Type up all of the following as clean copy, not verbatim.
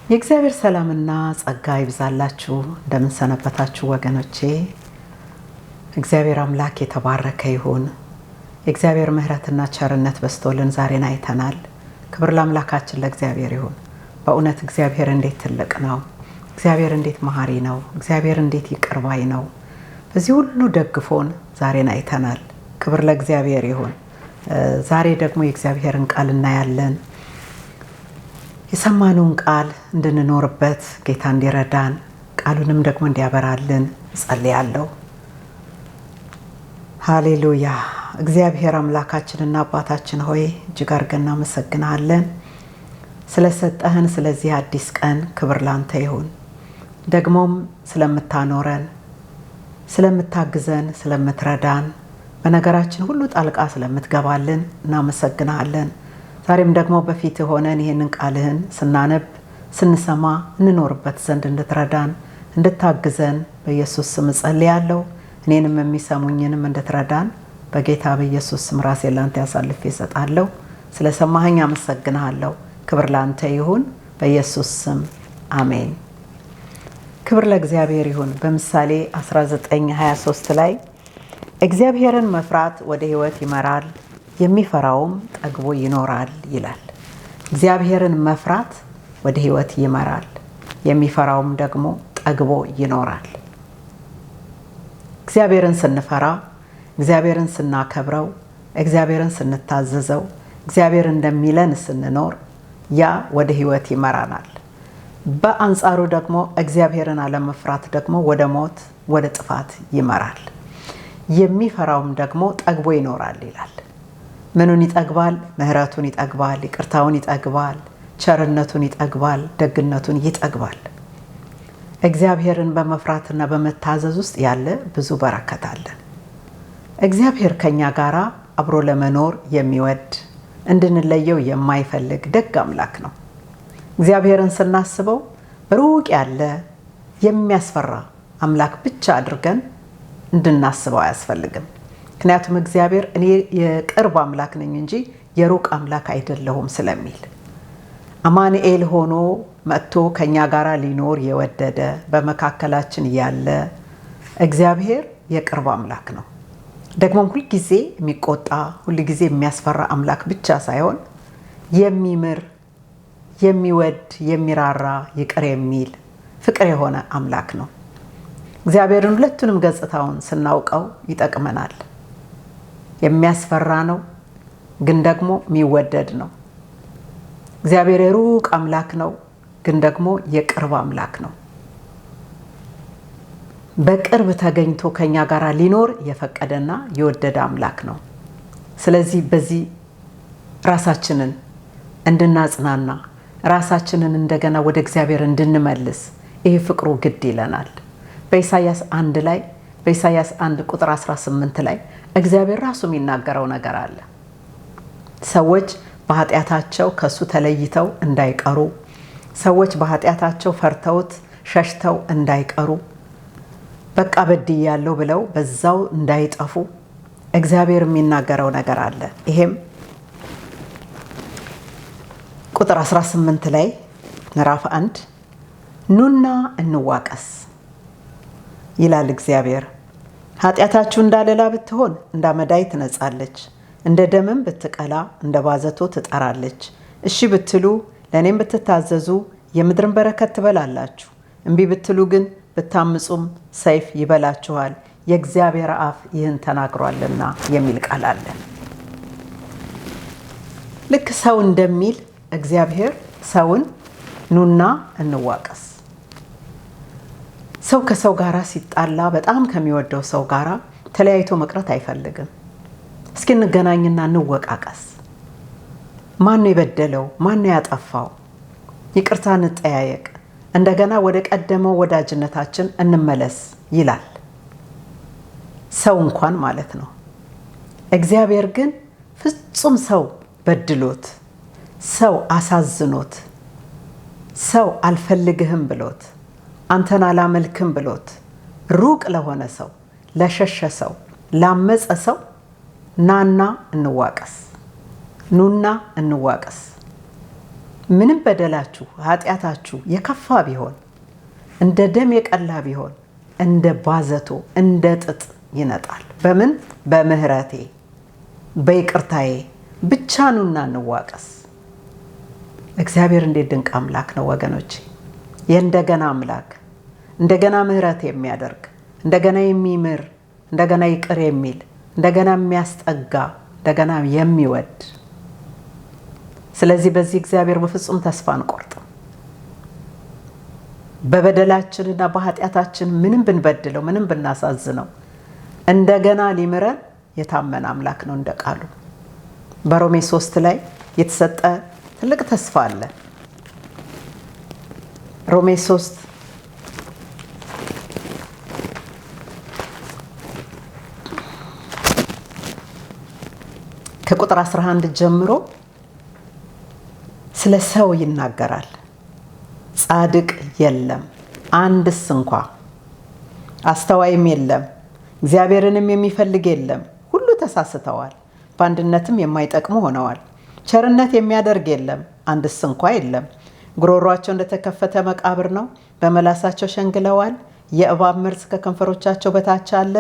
የእግዚአብሔር ሰላምና ጸጋ ይብዛላችሁ። እንደምን ሰነበታችሁ ወገኖቼ? እግዚአብሔር አምላክ የተባረከ ይሁን። የእግዚአብሔር ምሕረትና ቸርነት በስቶልን ዛሬን አይተናል። ክብር ለአምላካችን ለእግዚአብሔር ይሁን። በእውነት እግዚአብሔር እንዴት ትልቅ ነው! እግዚአብሔር እንዴት መሐሪ ነው! እግዚአብሔር እንዴት ይቅር ባይ ነው! በዚህ ሁሉ ደግፎን ዛሬን አይተናል። ክብር ለእግዚአብሔር ይሁን። ዛሬ ደግሞ የእግዚአብሔርን ቃል እናያለን። የሰማነውን ቃል እንድንኖርበት ጌታ እንዲረዳን ቃሉንም ደግሞ እንዲያበራልን ጸልያለሁ። ሃሌሉያ። እግዚአብሔር አምላካችንና አባታችን ሆይ እጅግ አድርገን እናመሰግናለን ስለሰጠህን ስለዚህ አዲስ ቀን። ክብር ላንተ ይሁን። ደግሞም ስለምታኖረን፣ ስለምታግዘን፣ ስለምትረዳን፣ በነገራችን ሁሉ ጣልቃ ስለምትገባልን እናመሰግናለን። ዛሬም ደግሞ በፊት ሆነን ይህንን ቃልህን ስናነብ ስንሰማ እንኖርበት ዘንድ እንድትረዳን እንድታግዘን በኢየሱስ ስም ጸልያለሁ። እኔንም የሚሰሙኝንም እንድትረዳን በጌታ በኢየሱስ ስም ራሴን ላንተ ያሳልፌ እሰጣለሁ። ስለሰማኸኝ አመሰግናለሁ። ክብር ላንተ ይሁን በኢየሱስ ስም አሜን። ክብር ለእግዚአብሔር ይሁን። በምሳሌ 19:23 ላይ እግዚአብሔርን መፍራት ወደ ሕይወት ይመራል፣ የሚፈራውም ጠግቦ ይኖራል ይላል። እግዚአብሔርን መፍራት ወደ ሕይወት ይመራል፣ የሚፈራውም ደግሞ ጠግቦ ይኖራል። እግዚአብሔርን ስንፈራ፣ እግዚአብሔርን ስናከብረው፣ እግዚአብሔርን ስንታዘዘው፣ እግዚአብሔር እንደሚለን ስንኖር ያ ወደ ሕይወት ይመራናል። በአንጻሩ ደግሞ እግዚአብሔርን አለመፍራት ደግሞ ወደ ሞት፣ ወደ ጥፋት ይመራል። የሚፈራውም ደግሞ ጠግቦ ይኖራል ይላል። ምኑን ይጠግባል? ምሕረቱን ይጠግባል፣ ይቅርታውን ይጠግባል፣ ቸርነቱን ይጠግባል፣ ደግነቱን ይጠግባል። እግዚአብሔርን በመፍራትና በመታዘዝ ውስጥ ያለ ብዙ በረከት አለ። እግዚአብሔር ከኛ ጋራ አብሮ ለመኖር የሚወድ እንድንለየው የማይፈልግ ደግ አምላክ ነው። እግዚአብሔርን ስናስበው ሩቅ ያለ የሚያስፈራ አምላክ ብቻ አድርገን እንድናስበው አያስፈልግም። ምክንያቱም እግዚአብሔር እኔ የቅርብ አምላክ ነኝ እንጂ የሩቅ አምላክ አይደለሁም ስለሚል አማኑኤል ሆኖ መጥቶ ከኛ ጋር ሊኖር የወደደ በመካከላችን ያለ እግዚአብሔር የቅርብ አምላክ ነው። ደግሞም ሁልጊዜ የሚቆጣ ሁልጊዜ የሚያስፈራ አምላክ ብቻ ሳይሆን የሚምር፣ የሚወድ፣ የሚራራ፣ ይቅር የሚል ፍቅር የሆነ አምላክ ነው። እግዚአብሔርን ሁለቱንም ገጽታውን ስናውቀው ይጠቅመናል። የሚያስፈራ ነው፣ ግን ደግሞ የሚወደድ ነው። እግዚአብሔር የሩቅ አምላክ ነው፣ ግን ደግሞ የቅርብ አምላክ ነው። በቅርብ ተገኝቶ ከኛ ጋር ሊኖር የፈቀደና የወደደ አምላክ ነው። ስለዚህ በዚህ ራሳችንን እንድናጽናና፣ ራሳችንን እንደገና ወደ እግዚአብሔር እንድንመልስ ይህ ፍቅሩ ግድ ይለናል። በኢሳይያስ 1 ቁጥር 18 ላይ እግዚአብሔር ራሱ የሚናገረው ነገር አለ። ሰዎች በኃጢአታቸው ከሱ ተለይተው እንዳይቀሩ፣ ሰዎች በኃጢአታቸው ፈርተውት ሸሽተው እንዳይቀሩ፣ በቃ በድያለሁ ብለው በዛው እንዳይጠፉ እግዚአብሔር የሚናገረው ነገር አለ። ይሄም ቁጥር 18 ላይ ምዕራፍ 1 ኑና እንዋቀስ ይላል እግዚአብሔር። ኃጢአታችሁ እንዳለላ ብትሆን እንደ አመዳይ ትነጻለች፣ እንደ ደምም ብትቀላ እንደ ባዘቶ ትጠራለች። እሺ ብትሉ ለእኔም ብትታዘዙ የምድርን በረከት ትበላላችሁ። እምቢ ብትሉ ግን ብታምፁም ሰይፍ ይበላችኋል፣ የእግዚአብሔር አፍ ይህን ተናግሯልና የሚል ቃል አለ። ልክ ሰው እንደሚል እግዚአብሔር ሰውን ኑና እንዋቀስ። ሰው ከሰው ጋራ ሲጣላ በጣም ከሚወደው ሰው ጋራ ተለያይቶ መቅረት አይፈልግም። እስኪ እንገናኝና እንወቃቀስ። ማን ነው የበደለው? ማን ነው ያጠፋው? ይቅርታ እንጠያየቅ፣ እንደገና ወደ ቀደመው ወዳጅነታችን እንመለስ ይላል። ሰው እንኳን ማለት ነው። እግዚአብሔር ግን ፍጹም ሰው በድሎት፣ ሰው አሳዝኖት፣ ሰው አልፈልግህም ብሎት፣ አንተን አላመልክም ብሎት ሩቅ ለሆነ ሰው፣ ለሸሸ ሰው፣ ላመፀ ሰው ናና እንዋቀስ፣ ኑና እንዋቀስ ምንም በደላችሁ ኃጢአታችሁ የከፋ ቢሆን እንደ ደም የቀላ ቢሆን እንደ ባዘቶ እንደ ጥጥ ይነጣል። በምን? በምህረቴ በይቅርታዬ ብቻ ኑና እንዋቀስ። እግዚአብሔር እንዴት ድንቅ አምላክ ነው ወገኖቼ! የእንደገና አምላክ፣ እንደገና ምህረት የሚያደርግ፣ እንደገና የሚምር፣ እንደገና ይቅር የሚል፣ እንደገና የሚያስጠጋ፣ እንደገና የሚወድ። ስለዚህ በዚህ እግዚአብሔር በፍጹም ተስፋ አንቆርጥም። በበደላችንና በኃጢአታችን ምንም ብንበድለው ምንም ብናሳዝነው እንደገና ሊምረን የታመነ አምላክ ነው። እንደ ቃሉ በሮሜ 3 ላይ የተሰጠ ትልቅ ተስፋ አለ። ሮሜ 3 ከቁጥር 11 ጀምሮ ስለ ሰው ይናገራል። ጻድቅ የለም አንድስ እንኳ፣ አስተዋይም የለም፣ እግዚአብሔርንም የሚፈልግ የለም። ሁሉ ተሳስተዋል፣ በአንድነትም የማይጠቅሙ ሆነዋል። ቸርነት የሚያደርግ የለም አንድስ እንኳ የለም። ጉሮሯቸው እንደተከፈተ መቃብር ነው፣ በመላሳቸው ሸንግለዋል። የእባብ መርዝ ከከንፈሮቻቸው በታች አለ፣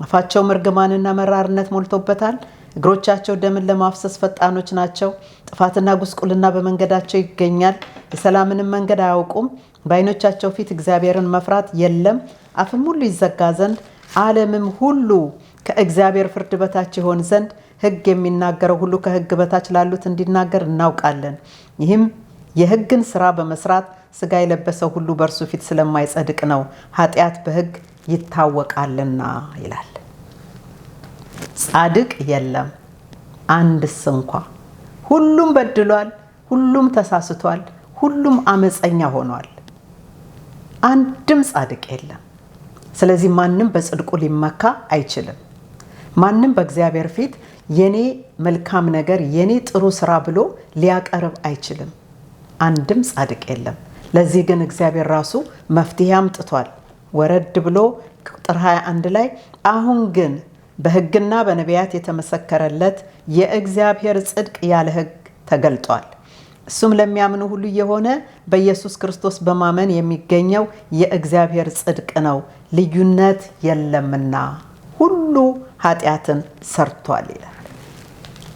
አፋቸውም እርግማንና መራርነት ሞልቶበታል። እግሮቻቸው ደምን ለማፍሰስ ፈጣኖች ናቸው። ጥፋትና ጉስቁልና በመንገዳቸው ይገኛል፣ የሰላምንም መንገድ አያውቁም። በዓይኖቻቸው ፊት እግዚአብሔርን መፍራት የለም። አፍም ሁሉ ይዘጋ ዘንድ ዓለምም ሁሉ ከእግዚአብሔር ፍርድ በታች ይሆን ዘንድ ሕግ የሚናገረው ሁሉ ከሕግ በታች ላሉት እንዲናገር እናውቃለን። ይህም የሕግን ስራ በመስራት ስጋ የለበሰው ሁሉ በእርሱ ፊት ስለማይጸድቅ ነው፣ ኃጢአት በሕግ ይታወቃልና ይላል። ጻድቅ የለም አንድስ እንኳ፣ ሁሉም በድሏል፣ ሁሉም ተሳስቷል፣ ሁሉም አመፀኛ ሆኗል፣ አንድም ጻድቅ የለም። ስለዚህ ማንም በጽድቁ ሊመካ አይችልም። ማንም በእግዚአብሔር ፊት የኔ መልካም ነገር የኔ ጥሩ ስራ ብሎ ሊያቀርብ አይችልም። አንድም ጻድቅ የለም። ለዚህ ግን እግዚአብሔር ራሱ መፍትሄ አምጥቷል። ወረድ ብሎ ቁጥር 21 ላይ አሁን ግን በሕግና በነቢያት የተመሰከረለት የእግዚአብሔር ጽድቅ ያለ ሕግ ተገልጧል። እሱም ለሚያምኑ ሁሉ የሆነ በኢየሱስ ክርስቶስ በማመን የሚገኘው የእግዚአብሔር ጽድቅ ነው፣ ልዩነት የለምና ሁሉ ኃጢአትን ሰርቷል ይላል።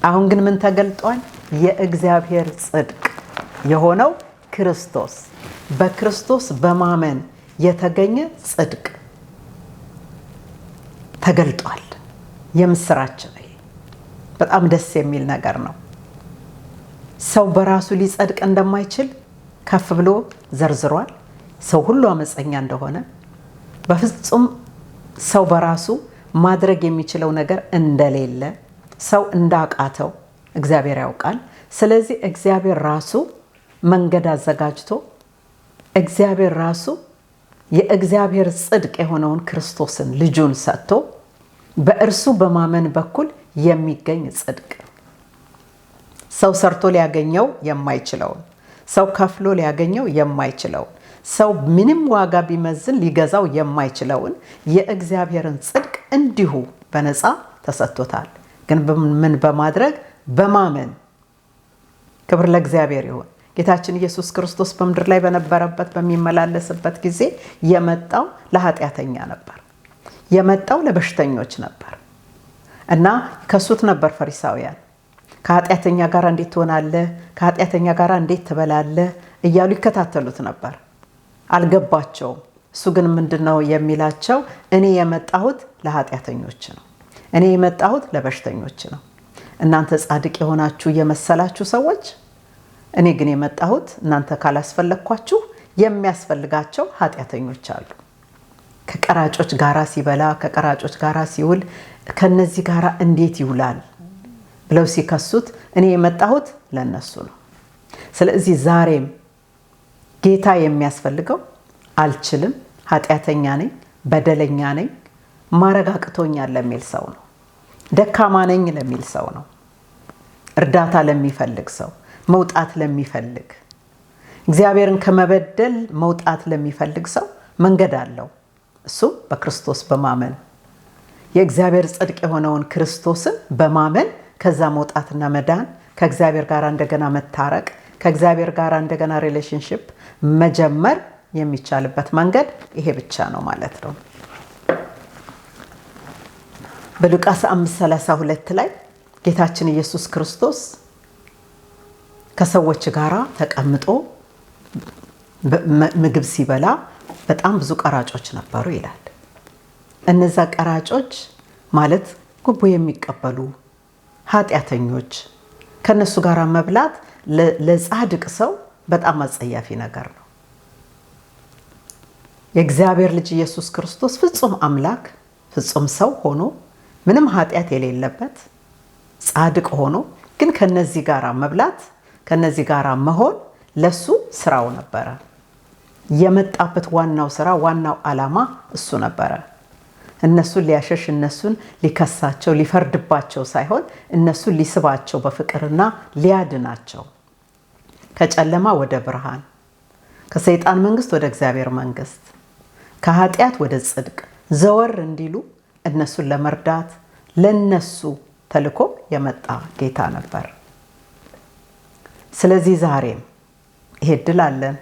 አሁን ግን ምን ተገልጧል? የእግዚአብሔር ጽድቅ የሆነው ክርስቶስ፣ በክርስቶስ በማመን የተገኘ ጽድቅ ተገልጧል። የምስራች ነው። በጣም ደስ የሚል ነገር ነው። ሰው በራሱ ሊጸድቅ እንደማይችል ከፍ ብሎ ዘርዝሯል። ሰው ሁሉ አመፀኛ እንደሆነ፣ በፍጹም ሰው በራሱ ማድረግ የሚችለው ነገር እንደሌለ፣ ሰው እንዳቃተው እግዚአብሔር ያውቃል። ስለዚህ እግዚአብሔር ራሱ መንገድ አዘጋጅቶ እግዚአብሔር ራሱ የእግዚአብሔር ጽድቅ የሆነውን ክርስቶስን ልጁን ሰጥቶ በእርሱ በማመን በኩል የሚገኝ ጽድቅ፣ ሰው ሰርቶ ሊያገኘው የማይችለውን፣ ሰው ከፍሎ ሊያገኘው የማይችለውን፣ ሰው ምንም ዋጋ ቢመዝን ሊገዛው የማይችለውን የእግዚአብሔርን ጽድቅ እንዲሁ በነፃ ተሰጥቶታል። ግን ምን በማድረግ? በማመን። ክብር ለእግዚአብሔር ይሁን። ጌታችን ኢየሱስ ክርስቶስ በምድር ላይ በነበረበት በሚመላለስበት ጊዜ የመጣው ለኃጢአተኛ ነበር፣ የመጣው ለበሽተኞች ነበር እና ከሱት ነበር ፈሪሳውያን። ከኃጢአተኛ ጋር እንዴት ትሆናለህ? ከኃጢአተኛ ጋር እንዴት ትበላለህ? እያሉ ይከታተሉት ነበር። አልገባቸውም። እሱ ግን ምንድነው የሚላቸው? እኔ የመጣሁት ለኃጢአተኞች ነው፣ እኔ የመጣሁት ለበሽተኞች ነው። እናንተ ጻድቅ የሆናችሁ የመሰላችሁ ሰዎች፣ እኔ ግን የመጣሁት እናንተ ካላስፈለግኳችሁ የሚያስፈልጋቸው ኃጢአተኞች አሉ። ከቀራጮች ጋራ ሲበላ ከቀራጮች ጋራ ሲውል ከነዚህ ጋራ እንዴት ይውላል ብለው ሲከሱት እኔ የመጣሁት ለነሱ ነው። ስለዚህ ዛሬም ጌታ የሚያስፈልገው አልችልም፣ ኃጢአተኛ ነኝ፣ በደለኛ ነኝ፣ ማረግ አቅቶኛል ለሚል ሰው ነው። ደካማ ነኝ ለሚል ሰው ነው። እርዳታ ለሚፈልግ ሰው፣ መውጣት ለሚፈልግ፣ እግዚአብሔርን ከመበደል መውጣት ለሚፈልግ ሰው መንገድ አለው። እሱ በክርስቶስ በማመን የእግዚአብሔር ጽድቅ የሆነውን ክርስቶስን በማመን ከዛ መውጣትና መዳን፣ ከእግዚአብሔር ጋር እንደገና መታረቅ፣ ከእግዚአብሔር ጋር እንደገና ሪሌሽንሺፕ መጀመር የሚቻልበት መንገድ ይሄ ብቻ ነው ማለት ነው። በሉቃስ 5:32 ላይ ጌታችን ኢየሱስ ክርስቶስ ከሰዎች ጋር ተቀምጦ ምግብ ሲበላ በጣም ብዙ ቀራጮች ነበሩ ይላል። እነዛ ቀራጮች ማለት ጉቦ የሚቀበሉ ኃጢአተኞች፣ ከነሱ ጋር መብላት ለጻድቅ ሰው በጣም አጸያፊ ነገር ነው። የእግዚአብሔር ልጅ ኢየሱስ ክርስቶስ ፍጹም አምላክ ፍጹም ሰው ሆኖ ምንም ኃጢአት የሌለበት ጻድቅ ሆኖ ግን ከነዚህ ጋር መብላት ከነዚህ ጋር መሆን ለሱ ስራው ነበረ። የመጣበት ዋናው ስራ ዋናው ዓላማ እሱ ነበረ። እነሱን ሊያሸሽ እነሱን ሊከሳቸው ሊፈርድባቸው ሳይሆን እነሱን ሊስባቸው በፍቅርና ሊያድናቸው ከጨለማ ወደ ብርሃን ከሰይጣን መንግስት ወደ እግዚአብሔር መንግስት ከኃጢአት ወደ ጽድቅ ዘወር እንዲሉ እነሱን ለመርዳት ለነሱ ተልኮ የመጣ ጌታ ነበር። ስለዚህ ዛሬም ይሄ ዕድል አለን።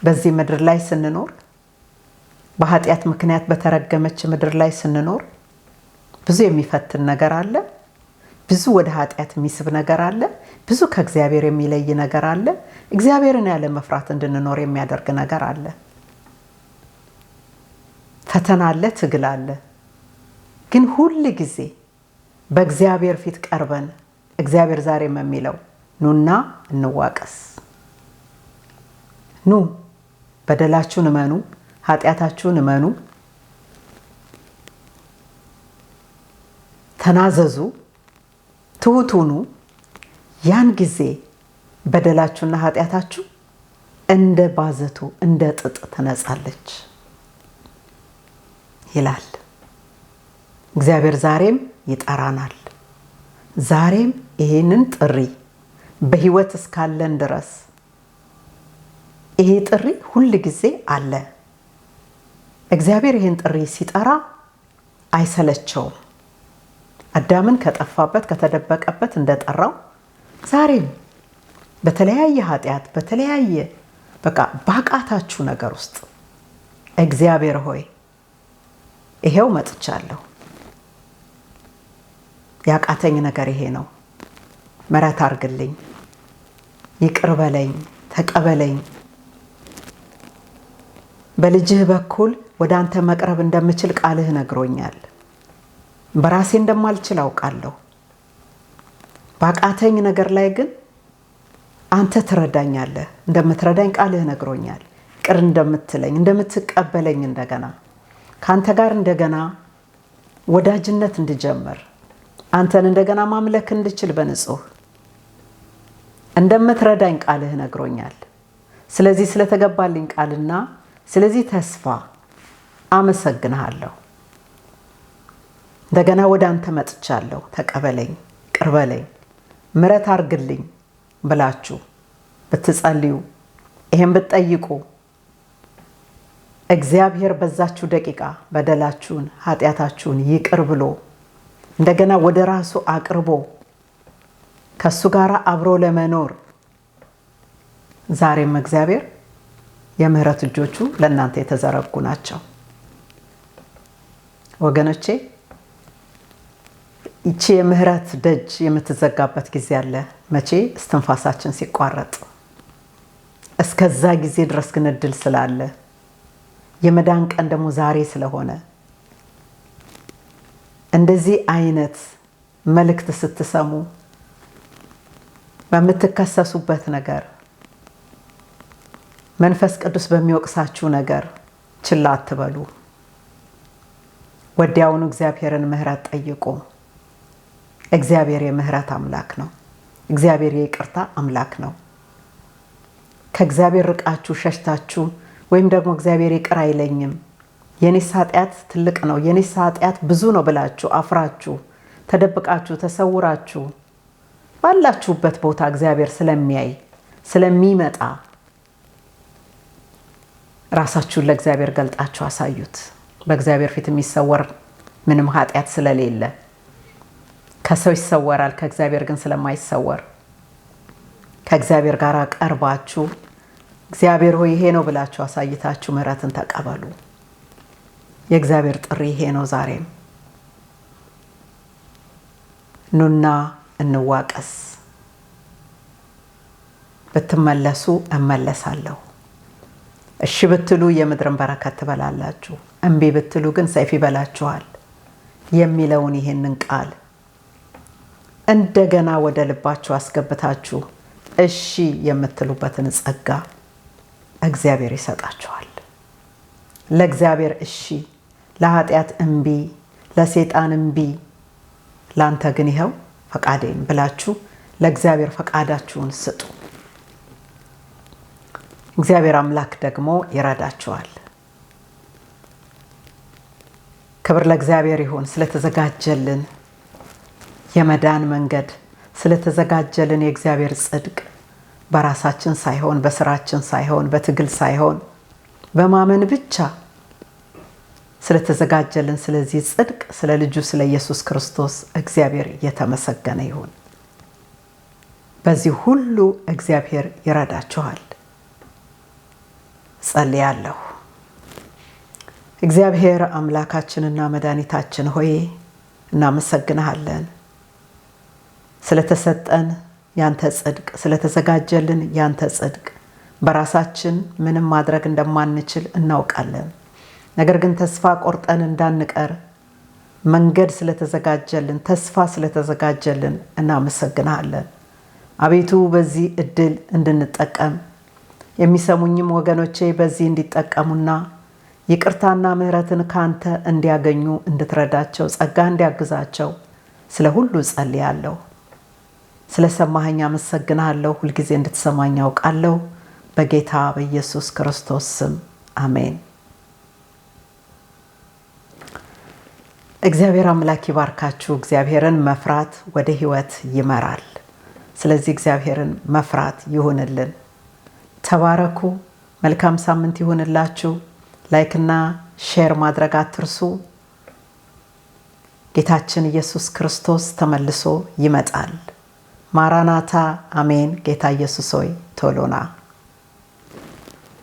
በዚህ ምድር ላይ ስንኖር በኃጢአት ምክንያት በተረገመች ምድር ላይ ስንኖር ብዙ የሚፈትን ነገር አለ። ብዙ ወደ ኃጢአት የሚስብ ነገር አለ። ብዙ ከእግዚአብሔር የሚለይ ነገር አለ። እግዚአብሔርን ያለ መፍራት እንድንኖር የሚያደርግ ነገር አለ። ፈተና አለ፣ ትግል አለ። ግን ሁል ጊዜ በእግዚአብሔር ፊት ቀርበን እግዚአብሔር ዛሬም የሚለው ኑና እንዋቀስ፣ ኑ በደላችሁን እመኑ፣ ኃጢአታችሁን እመኑ፣ ተናዘዙ፣ ትሁት ሁኑ። ያን ጊዜ በደላችሁና ኃጢአታችሁ እንደ ባዘቱ እንደ ጥጥ ትነጻለች ይላል። እግዚአብሔር ዛሬም ይጠራናል። ዛሬም ይሄንን ጥሪ በህይወት እስካለን ድረስ ይሄ ጥሪ ሁል ጊዜ አለ። እግዚአብሔር ይሄን ጥሪ ሲጠራ አይሰለቸውም። አዳምን ከጠፋበት ከተደበቀበት እንደጠራው ዛሬም በተለያየ ኃጢአት በተለያየ ባቃታችሁ ነገር ውስጥ እግዚአብሔር ሆይ ይሄው መጥቻለሁ፣ ያቃተኝ ነገር ይሄ ነው፣ ምሕረት አድርግልኝ፣ ይቅር በለኝ፣ ተቀበለኝ፣ በልጅህ በኩል ወደ አንተ መቅረብ እንደምችል ቃልህ ነግሮኛል። በራሴ እንደማልችል አውቃለሁ። ባቃተኝ ነገር ላይ ግን አንተ ትረዳኛለህ። እንደምትረዳኝ ቃልህ ነግሮኛል። ይቅር እንደምትለኝ እንደምትቀበለኝ እንደገና ካንተ ጋር እንደገና ወዳጅነት እንድጀምር አንተን እንደገና ማምለክ እንድችል በንጹህ እንደምትረዳኝ ቃልህ ነግሮኛል። ስለዚህ ስለተገባልኝ ቃልና ስለዚህ ተስፋ አመሰግንሃለሁ። እንደገና ወደ አንተ መጥቻለሁ። ተቀበለኝ፣ ይቅር በለኝ፣ ምሕረት አድርግልኝ ብላችሁ ብትጸልዩ ይሄን ብትጠይቁ እግዚአብሔር በዛችሁ ደቂቃ በደላችሁን ኃጢአታችሁን ይቅር ብሎ እንደገና ወደ ራሱ አቅርቦ ከሱ ጋር አብሮ ለመኖር ዛሬም እግዚአብሔር የምህረት እጆቹ ለእናንተ የተዘረጉ ናቸው። ወገኖቼ ይቺ የምህረት ደጅ የምትዘጋበት ጊዜ አለ። መቼ? እስትንፋሳችን ሲቋረጥ። እስከዛ ጊዜ ድረስ ግን እድል ስላለ የመዳን ቀን ደግሞ ዛሬ ስለሆነ እንደዚህ አይነት መልእክት ስትሰሙ በምትከሰሱበት ነገር መንፈስ ቅዱስ በሚወቅሳችሁ ነገር ችላ አትበሉ። ወዲያውኑ እግዚአብሔርን ምህረት ጠይቁ። እግዚአብሔር የምህረት አምላክ ነው። እግዚአብሔር የይቅርታ አምላክ ነው። ከእግዚአብሔር ርቃችሁ ሸሽታችሁ ወይም ደግሞ እግዚአብሔር ይቅር አይለኝም፣ የኔስ ኃጢአት ትልቅ ነው፣ የኔስ ኃጢአት ብዙ ነው ብላችሁ አፍራችሁ ተደብቃችሁ ተሰውራችሁ ባላችሁበት ቦታ እግዚአብሔር ስለሚያይ ስለሚመጣ ራሳችሁን ለእግዚአብሔር ገልጣችሁ አሳዩት። በእግዚአብሔር ፊት የሚሰወር ምንም ኃጢአት ስለሌለ ከሰው ይሰወራል፣ ከእግዚአብሔር ግን ስለማይሰወር ከእግዚአብሔር ጋር ቀርባችሁ እግዚአብሔር ሆይ ይሄ ነው ብላችሁ አሳይታችሁ ምሕረትን ተቀበሉ። የእግዚአብሔር ጥሪ ይሄ ነው። ዛሬም ኑና እንዋቀስ። ብትመለሱ እመለሳለሁ። እሺ ብትሉ የምድርን በረከት ትበላላችሁ፣ እምቢ ብትሉ ግን ሰይፍ ይበላችኋል የሚለውን ይሄንን ቃል እንደገና ወደ ልባችሁ አስገብታችሁ እሺ የምትሉበትን ጸጋ እግዚአብሔር ይሰጣችኋል። ለእግዚአብሔር እሺ፣ ለኃጢአት እምቢ፣ ለሰይጣን እምቢ፣ ላንተ ግን ይኸው ፈቃዴን ብላችሁ ለእግዚአብሔር ፈቃዳችሁን ስጡ። እግዚአብሔር አምላክ ደግሞ ይረዳችኋል። ክብር ለእግዚአብሔር ይሁን። ስለተዘጋጀልን የመዳን መንገድ፣ ስለተዘጋጀልን የእግዚአብሔር ጽድቅ በራሳችን ሳይሆን በስራችን ሳይሆን በትግል ሳይሆን በማመን ብቻ ስለተዘጋጀልን ስለዚህ ጽድቅ ስለ ልጁ ስለ ኢየሱስ ክርስቶስ እግዚአብሔር የተመሰገነ ይሁን። በዚህ ሁሉ እግዚአብሔር ይረዳችኋል። ጸልያለሁ። እግዚአብሔር አምላካችንና መድኃኒታችን ሆይ እናመሰግንሃለን ስለተሰጠን ያንተ ጽድቅ፣ ስለተዘጋጀልን ያንተ ጽድቅ። በራሳችን ምንም ማድረግ እንደማንችል እናውቃለን። ነገር ግን ተስፋ ቆርጠን እንዳንቀር መንገድ ስለተዘጋጀልን፣ ተስፋ ስለተዘጋጀልን እናመሰግንሃለን። አቤቱ በዚህ እድል እንድንጠቀም የሚሰሙኝም ወገኖቼ በዚህ እንዲጠቀሙና ይቅርታና ምሕረትን ካንተ እንዲያገኙ እንድትረዳቸው፣ ጸጋ እንዲያግዛቸው ስለ ሁሉ ጸልያለሁ። ስለሰማኸኝ አመሰግናለሁ። ሁልጊዜ እንድትሰማኝ አውቃለሁ። በጌታ በኢየሱስ ክርስቶስ ስም አሜን። እግዚአብሔር አምላክ ይባርካችሁ። እግዚአብሔርን መፍራት ወደ ሕይወት ይመራል። ስለዚህ እግዚአብሔርን መፍራት ይሁንልን። ተባረኩ። መልካም ሳምንት ይሁንላችሁ። ላይክና ሼር ማድረግ አትርሱ። ጌታችን ኢየሱስ ክርስቶስ ተመልሶ ይመጣል። ማራናታ አሜን። ጌታ ኢየሱስ ሆይ ቶሎና